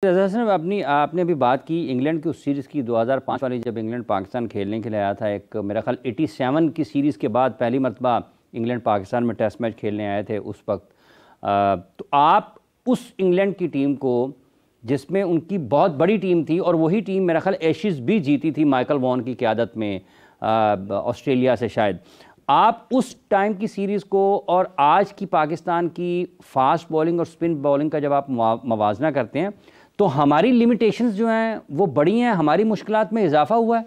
रज़ा साहब आपने अभी बात की इंग्लैंड की उस सीरीज़ की 2005 वाली, जब इंग्लैंड पाकिस्तान खेलने के लिए आया था। एक मेरा ख्याल 87 की सीरीज़ के बाद पहली मरतबा इंग्लैंड पाकिस्तान में टेस्ट मैच खेलने आए थे उस वक्त। तो आप उस इंग्लैंड की टीम को, जिसमें उनकी बहुत बड़ी टीम थी और वही टीम मेरा ख्याल एशिज़ भी जीती थी माइकल वॉन की क़यादत में ऑस्ट्रेलिया से शायद, आप उस टाइम की सीरीज़ को और आज की पाकिस्तान की फास्ट बॉलिंग और स्पिन बॉलिंग का जब आप मवाजना करते हैं तो हमारी लिमिटेशंस जो हैं वो बड़ी हैं, हमारी मुश्किलात में इजाफा हुआ है।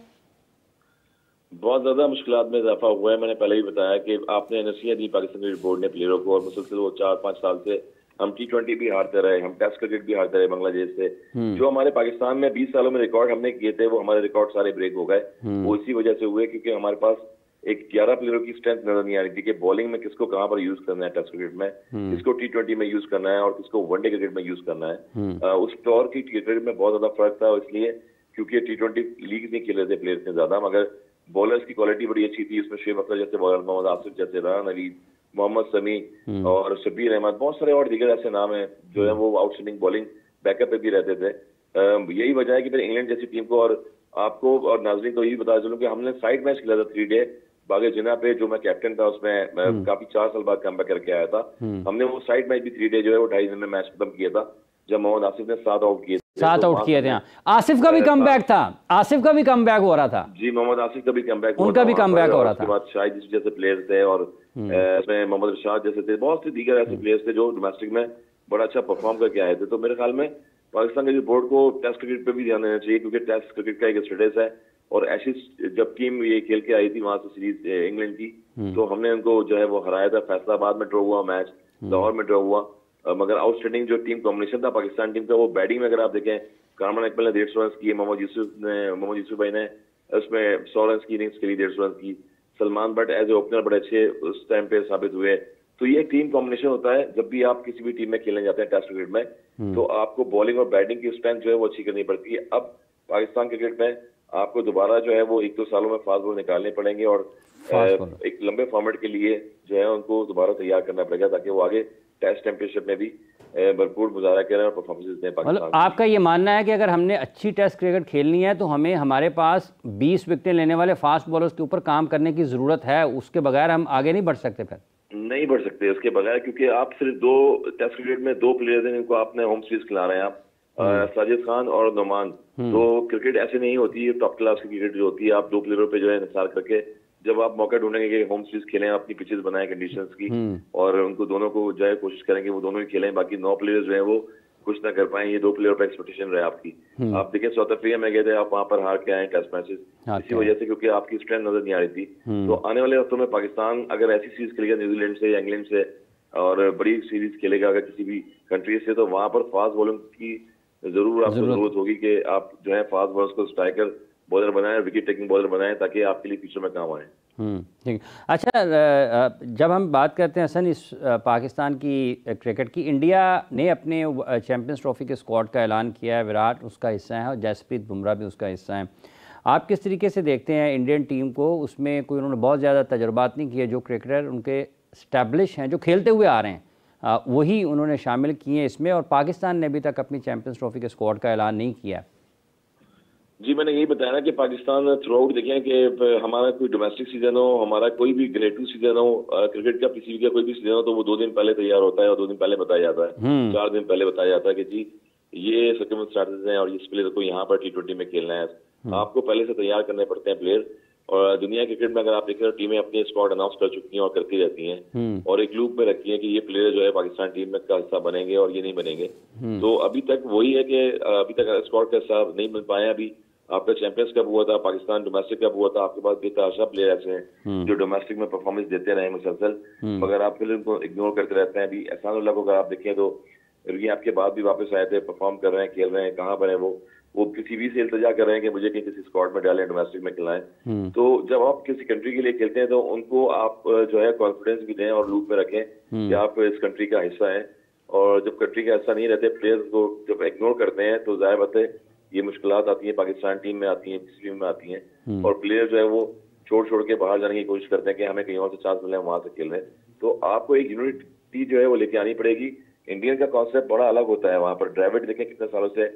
बहुत ज्यादा मुश्किलात में इजाफा हुआ है। मैंने पहले ही बताया कि आपने नसीहत दी पाकिस्तान क्रिकेट बोर्ड ने प्लेयरों को, और मुसलसल वो 4-5 साल से हम T20 भी हारते रहे, हम टेस्ट क्रिकेट भी हारते रहे बांग्लादेश से। जो हमारे पाकिस्तान में 20 सालों में रिकॉर्ड हमने किए थे, वो हमारे रिकॉर्ड सारे ब्रेक हो गए। वो इसी वजह से हुए क्योंकि हमारे पास एक 11 प्लेयरों की स्ट्रेंथ नजर नहीं आ रही थी कि बॉलिंग में किसको कहां पर यूज करना है, टेस्ट क्रिकेट में किसको T20 में यूज करना है और किसको वनडे क्रिकेट में यूज करना है। उस दौर की क्रिकेट में बहुत ज्यादा फर्क था, इसलिए क्योंकि T20 लीग नहीं खेल रहे थे प्लेयर्स ने ज्यादा, मगर बॉलर्स की क्वालिटी बड़ी अच्छी थी। उसमें शुएब अख्तर जैसे बॉलर, मोहम्मद आसिफ जैसे, राना नवीद, मोहम्मद समी और शब्बीर अहमद, बहुत सारे और दीगर ऐसे नाम हैं जो है वो आउटस्टैंडिंग बॉलिंग बैकअप पे भी रहते थे। यही वजह है कि फिर इंग्लैंड जैसी टीम को, और आपको और नाजरीन को यही बता चलूं कि हमने साइड मैच खेला था 3 डे बागे जिना पे, जो मैं कैप्टन था उसमें मैं काफी 4 साल बाद कमबैक करके आया था। हमने वो साइड मैच भी 3 डे जो है वो 2.5 दिन में मैच खत्म किया था, जब मोहम्मद आसिफ ने 7 आउट किए थे। 7 आउट किए थे। आसिफ का भी कमबैक था, आसिफ का भी कमबैक हो रहा था। जी, मोहम्मद आसिफ का भी कमबैक, उनका भी कमबैक हो रहा था। उसके बाद शाहिद जैसे प्लेयर्स थे और इसमें मोहम्मद इरशाद जैसे थे, बहुत से दीगर ऐसे प्लेयर्स थे जो डोमेस्टिक में बड़ा अच्छा परफॉर्म करके आए थे। तो मेरे ख्याल में पाकिस्तान के बोर्ड को टेस्ट क्रिकेट पे भी ध्यान देना चाहिए, क्योंकि टेस्ट क्रिकेट का एक स्टेटस है। और ऐसी जब टीम ये खेल के आई थी वहां से सीरीज इंग्लैंड की, तो हमने उनको जो है वो हराया था। फैसलाबाद में ड्रॉ हुआ मैच, लाहौर में ड्रॉ हुआ, मगर आउटस्टैंडिंग जो टीम कॉम्बिनेशन था पाकिस्तान टीम का, वो बैटिंग में अगर आप देखें, कामरान इकबाल ने 150 रन किए, मोहम्मद यूसुफ भाई ने उसमें 100 रन की इनिंग्स खेली, 150 रन की। Salman Butt as a opener बड़े अच्छे उस टाइम पे साबित हुए। तो ये टीम कॉम्बिनेशन होता है जब भी आप किसी भी टीम में खेलने जाते हैं टेस्ट क्रिकेट में, तो आपको बॉलिंग और बैटिंग की स्ट्रेंथ जो है वो अच्छी करनी पड़ती है। अब पाकिस्तान क्रिकेट में आपको दोबारा जो है वो 1-2 सालों में फास्ट बॉल निकालने पड़ेंगे, और एक लंबे फॉर्मेट के लिए जो है उनको दोबारा तैयार करना पड़ेगा, ताकि वो आगे टेस्ट चैंपियनशिप में भी भरपूर मुजाहरा करें और परफॉर्मेंस दें पाकिस्तान। मतलब आपका ये मानना है कि अगर हमने अच्छी टेस्ट क्रिकेट खेलनी है तो हमें हमारे पास 20 विकेटें लेने वाले फास्ट बॉलर्स के ऊपर काम करने की जरूरत है, उसके बगैर हम आगे नहीं बढ़ सकते? फिर नहीं बढ़ सकते उसके बगैर, क्योंकि आप सिर्फ 2 टेस्ट क्रिकेट में 2 प्लेयर्स हैं जिनको आपने होम सीरीज खिला रहे हैं आप, साजिद खान और नोमान। तो क्रिकेट ऐसे नहीं होती है, टॉप क्लास की क्रिकेट जो होती है, आप 2 प्लेयरों पे जो है निसार करके जब आप मौका ढूंढेंगे कि होम सीरीज खेलें, अपनी पिचेस बनाएं कंडीशंस की, और उनको दोनों को जो है कोशिश करेंगे वो दोनों ही खेलें, बाकी 9 प्लेयर्स जो है वो कुछ ना कर पाए, ये 2 प्लेयर पर एक्सपेक्टेशन रहे आपकी। आप देखिए साउथ अफ्रीका में गए थे, आप वहां पर हार के आए टेस्ट मैचेस, इसी वजह से, क्योंकि आपकी स्ट्रेंथ नजर नहीं आ रही थी। तो आने वाले हफ्तों में पाकिस्तान अगर ऐसी सीरीज खेलेगा न्यूजीलैंड से या इंग्लैंड से, और बड़ी सीरीज खेलेगा अगर किसी भी कंट्री से, तो वहां पर फास्ट बॉलिंग की जरूर आपको जरूरत होगी कि आप जो है फास्ट बॉलर्स को स्ट्राइकर बॉलर बनाएं, विकेट टेकिंग बॉलर बनाएं, ताकि आपके लिए फ्यूचर में काम आए। ठीक। अच्छा, जब हम बात करते हैं हसन इस पाकिस्तान की क्रिकेट की, इंडिया ने अपने चैंपियंस ट्रॉफी के स्क्वाड का ऐलान किया है, विराट उसका हिस्सा है और जसप्रीत बुमराह भी उसका हिस्सा है। आप किस तरीके से देखते हैं इंडियन टीम को? उसमें कोई उन्होंने बहुत ज़्यादा तजुर्बात नहीं किए, जो क्रिकेटर उनके स्टैब्लिश हैं, जो खेलते हुए आ रहे हैं, वही उन्होंने शामिल किए हैं इसमें, और पाकिस्तान ने अभी तक अपनी चैंपियंस ट्रॉफी के स्क्वाड का ऐलान नहीं किया। जी, मैंने यही बताया ना कि पाकिस्तान थ्रू आउट देखें कि हमारा कोई डोमेस्टिक सीजन हो, हमारा कोई भी ग्रेड 2 सीजन हो, क्रिकेट का पीसीबी का कोई भी सीजन हो, तो वो 2 दिन पहले तैयार होता है और 2 दिन पहले बताया जाता है, 4 दिन पहले बताया जाता है कि जी ये सर्कमस्टेंसेस हैं और इस प्लेयर को यहाँ पर T20 में खेलना है। आपको पहले से तैयार करने पड़ते हैं प्लेयर। और दुनिया क्रिकेट में अगर आप देखें तो टीमें अपनी स्क्वाड अनाउंस कर चुकी हैं और करती रहती हैं, और एक लूप में रखी है कि ये प्लेयर जो है पाकिस्तान टीम में का हिस्सा बनेंगे और ये नहीं बनेंगे। तो अभी तक वही है कि अभी तक स्क्वाड का हिस्सा नहीं बन पाए। अभी आपका चैंपियंस कप हुआ था, पाकिस्तान डोमेस्टिक कप हुआ था, आपके पास बेतहाशा प्लेयर ऐसे हैं जो डोमेस्टिक में परफॉर्मेंस देते रहे मुसलसल, मगर आप फिर उनको इग्नोर करते रहते हैं। अभी एहसानुल्लाह को अगर आप देखें तो ये आपके बाद भी वापस आए थे, परफॉर्म कर रहे हैं, खेल रहे हैं, कहाँ पर है वो किसी भी से इल्तजा कर रहे हैं कि मुझे कहीं किसी स्क्वाड में डालें, डोमेस्टिक में खिलाएं। तो जब आप किसी कंट्री के लिए खेलते हैं तो उनको आप जो है कॉन्फिडेंस भी दें और लूप में रखें कि आप इस कंट्री का हिस्सा है। और जब कंट्री का हिस्सा नहीं रहते, प्लेयर्स को जब इग्नोर करते हैं, तो जाहिर बात है ये मुश्किलात आती है, पाकिस्तान टीम में आती है, किसी टीम में आती हैं, और प्लेयर जो है वो छोड़ के बाहर जाने की कोशिश करते हैं कि हमें कहीं और से चांस मिले, वहां से खेल रहे हैं। तो आपको एक यूनिटी जो है वो लेके आनी पड़ेगी इंडियन का कॉन्सेप्ट बड़ा अलग होता है। वहाँ पर ड्रेविड देखें कितने सालों से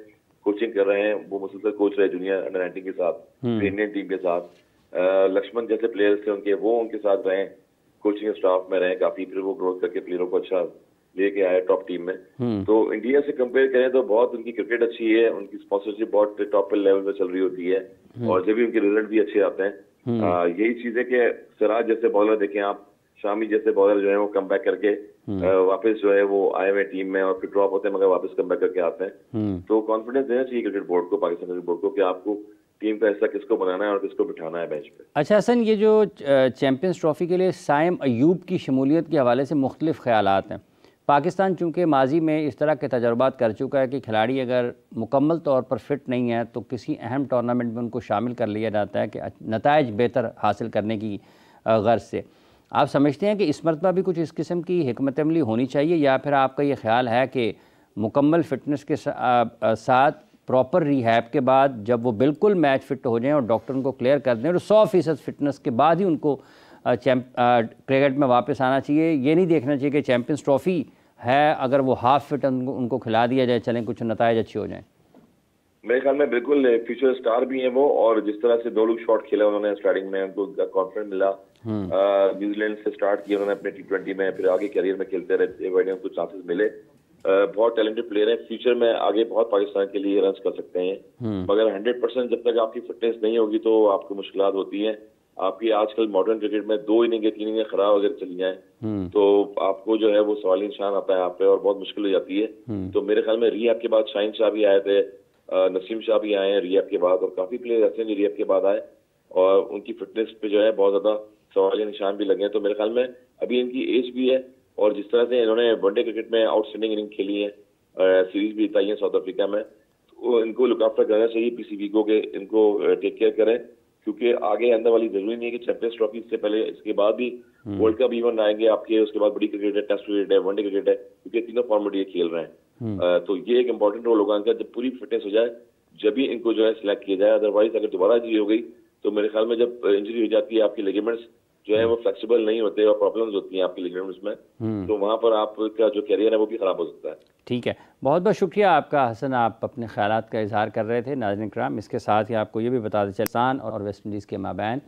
कोचिंग कर रहे हैं, वो मुसलसल कोच रहे जूनियर अंडर 19 के साथ, इंडियन टीम के साथ। लक्ष्मण जैसे प्लेयर्स थे उनके, वो उनके साथ रहे, कोचिंग स्टाफ में रहे काफी, फिर वो ग्रोथ करके प्लेयरों को अच्छा लेके आए टॉप टीम में। तो इंडिया से कंपेयर करें तो बहुत उनकी क्रिकेट अच्छी है, उनकी स्पॉन्सरशिप बहुत टॉप लेवल पे चल रही होती है, और जब भी उनके रिजल्ट भी अच्छे आते हैं। यही चीज है कि सिराज जैसे बॉलर देखें आप, शामी जैसे बॉलर जो है वो कम बैक करके वापस जो है वो आए हुए टीम में, और फिर ड्रॉप होते हैं मगर वापस कम बैक करके आते हैं। तो कॉन्फिडेंस देना चाहिए क्रिकेट बोर्ड को, पाकिस्तान क्रिकेट बोर्ड को, कि आपको टीम का हिस्सा किसको बनाना है और किसको बिठाना है बेंच पे। अच्छा हसन, ये जो चैंपियंस ट्रॉफी के लिए साइम अयूब की शमूलियत के हवाले से मुख्तलिफ ख्यालात हैं। पाकिस्तान चूँकि माजी में इस तरह के तजर्बात कर चुका है कि खिलाड़ी अगर मुकम्मल तौर पर फिट नहीं है तो किसी अहम टूर्नामेंट में उनको शामिल कर लिया जाता है कि नताइज बेहतर हासिल करने की गर्ज से। आप समझते हैं कि इस मरतबा भी कुछ इस किस्म की हिकमत अमली होनी चाहिए, या फिर आपका ये ख्याल है कि मुकम्मल फिटनेस के साथ प्रॉपर रिहैब के बाद जब वो बिल्कुल मैच फिट हो जाएं और डॉक्टर उनको क्लियर कर दें और 100% फिटनेस के बाद ही उनको क्रिकेट में वापस आना चाहिए? ये नहीं देखना चाहिए कि चैंपियंस ट्रॉफी है, अगर वो हाफ फिट उनको खिला दिया जाए, चलें कुछ नताइज अच्छे हो जाएं। मेरे ख्याल में बिल्कुल फ्यूचर स्टार भी हैं वो, और जिस तरह से 2 लुक शॉट खेला उन्होंने स्टार्टिंग में, उनको कॉन्फिडेंस मिला। न्यूजीलैंड से स्टार्ट किया उन्होंने अपने T20 में, फिर आगे करियर में खेलते रहे, उनको चांसेस मिले। बहुत टैलेंटेड प्लेयर हैं, फ्यूचर में आगे बहुत पाकिस्तान के लिए रन कर सकते हैं। मगर 100% जब तक आपकी फिटनेस नहीं होगी तो आपको मुश्किलात होती हैं। आपकी आजकल मॉडर्न क्रिकेट में 2 इनिंग 3 इनिंग खराब अगर चली जाए तो आपको जो है वो सवाली निशान आता है आप पे, और बहुत मुश्किल हो जाती है। तो मेरे ख्याल में रिहैब के बाद शाहीन शाह भी आए थे, नसीम शाह भी आए हैं रिहैब के बाद, और काफी प्लेयर ऐसे हैं जो रिहैब के बाद आए और उनकी फिटनेस पे जो है बहुत ज्यादा सवाल निशान भी लगे हैं। तो मेरे ख्याल में अभी इनकी एज भी है, और जिस तरह से इन्होंने वनडे क्रिकेट में आउटस्टैंडिंग इनिंग खेली है, सीरीज भी जिताई है साउथ अफ्रीका में, तो इनको लुक आफ्टर करना चाहिए पीसीबी को, कि इनको टेक केयर करें, क्योंकि आगे आने वाली जरूरी नहीं है कि चैंपियंस ट्रॉफी से पहले, इसके बाद भी वर्ल्ड कप इवन आएंगे आपके, उसके बाद बड़ी क्रिकेट है, टेस्ट क्रिकेट है, वनडे क्रिकेट है, क्योंकि तीनों फॉर्मेट ये खेल रहे हैं। तो ये एक इंपॉर्टेंट रोल होगा इनका, जब पूरी फिटनेस हो जाए जब भी इनको जो है सिलेक्ट किया जाए। अदरवाइज अगर दोबारा इंजरी हो गई तो मेरे ख्याल में जब इंजरी हो जाती है, आपकी लिगामेंट्स जो है वो फ्लेक्सिबल नहीं होते और प्रॉब्लम्स होती हैं आपकी लिगामेंट्स में, तो वहां पर आपका जो कैरियर है वो भी खराब हो सकता है। ठीक है, बहुत बहुत शुक्रिया आपका हसन, आप अपने ख्यालात का इजहार कर रहे थे। नाज़रीन किराम, इसके साथ ही आपको ये भी बता दें, पाकिस्तान और वेस्ट इंडीज़ के माबैन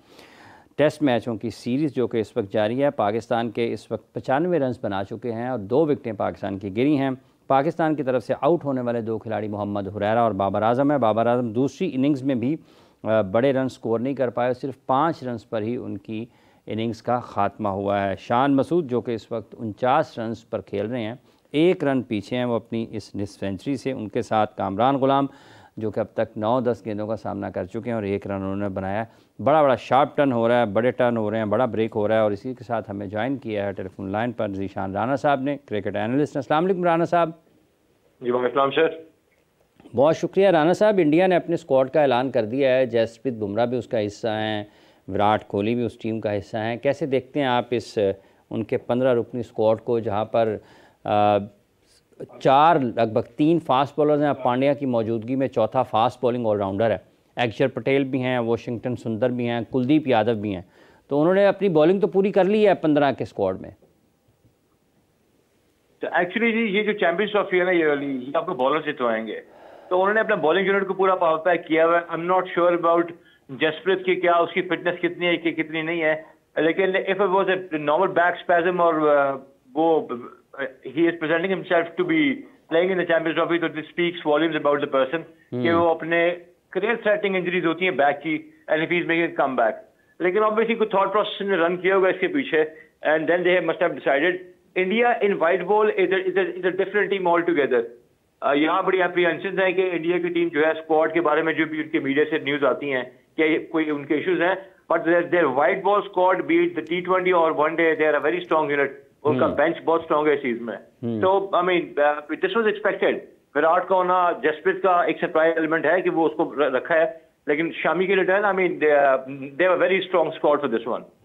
टेस्ट मैचों की सीरीज़ जो कि इस वक्त जारी है, पाकिस्तान के इस वक्त 95 रन बना चुके हैं और 2 विकटें पाकिस्तान की गिरी हैं। पाकिस्तान की तरफ से आउट होने वाले 2 खिलाड़ी मोहम्मद हुरैरा और बाबर आजम है। बाबर आजम दूसरी इनिंग्स में भी बड़े रन स्कोर नहीं कर पाए, सिर्फ 5 रन पर ही उनकी इनिंग्स का ख़ात्मा हुआ है। शान मसूद जो कि इस वक्त 49 रन पर खेल रहे हैं, 1 रन पीछे हैं वो अपनी इस निस्फ सेंचुरी से। उनके साथ कामरान गुलाम जो कि अब तक 9-10 गेंदों का सामना कर चुके हैं और 1 रन उन्होंने बनाया। बड़ा शार्प टर्न हो रहा है, बड़े टर्न हो रहे हैं, बड़ा ब्रेक हो रहा है। और इसी के साथ हमें ज्वाइन किया है टेलीफोन लाइन पर ज़ीशान राना साहब ने, क्रिकेट एनालिस्ट। अस्सलाम वालेकुम राना साहब। जी वालेकुम सर। बहुत शुक्रिया राना साहब। इंडिया ने अपने स्क्वाड का ऐलान कर दिया है, जसप्रीत बुमराह भी उसका हिस्सा हैं, विराट कोहली भी उस टीम का हिस्सा हैं। कैसे देखते हैं आप इस उनके 15 रुकनी स्क्वाड को, जहां पर 4 लगभग 3 फास्ट बॉलर्स हैं, पांड्या की मौजूदगी में चौथा फास्ट बॉलिंग ऑलराउंडर है, अक्षर पटेल भी हैं, वाशिंगटन सुंदर भी हैं, कुलदीप यादव भी हैं, तो उन्होंने अपनी बॉलिंग तो पूरी कर ली है 15 के स्क्वाड में। तो एक्चुअली जी ये जो चैंपियंस ट्रॉफी है ना, ये आपको बॉलर जितवाएंगे, तो उन्होंने अपना बॉलिंग यूनिट को पूरा पावर पैक किया हुआ है। I am not sure about Jasprit की क्या उसकी फिटनेस कितनी है कि कितनी नहीं है, लेकिन if it was a normal back spasm और वो ही is presenting himself to be playing in the Champions Trophy, तो this speaks volumes about the person कि वो अपने करियर थ्रेटनिंग इंजरीज होती हैं बैक की, and if he is making come back. लेकिन ऑब्वियसली कुछ थॉट प्रोसेस ने रन किया होगा इसके पीछे, and then they must have decided India in white ball is a different team all together. यहाँ बड़ी एप्रीहेंशन है कि इंडिया की टीम जो है स्क्वाड के बारे में जो भी उनके मीडिया से न्यूज आती हैं कि कोई उनके इश्यूज हैं, but their white ball squad beat the T20 और one day, they are a very strong unit. उनका बेंच बहुत स्ट्रॉन्ग है इस चीज में। तो I mean this was expected. Virat का होना, जसप्रीत का एक सरप्राइज एलिमेंट है कि वो उसको रखा है, लेकिन शामी के लिए I mean they are very strong squad for this one.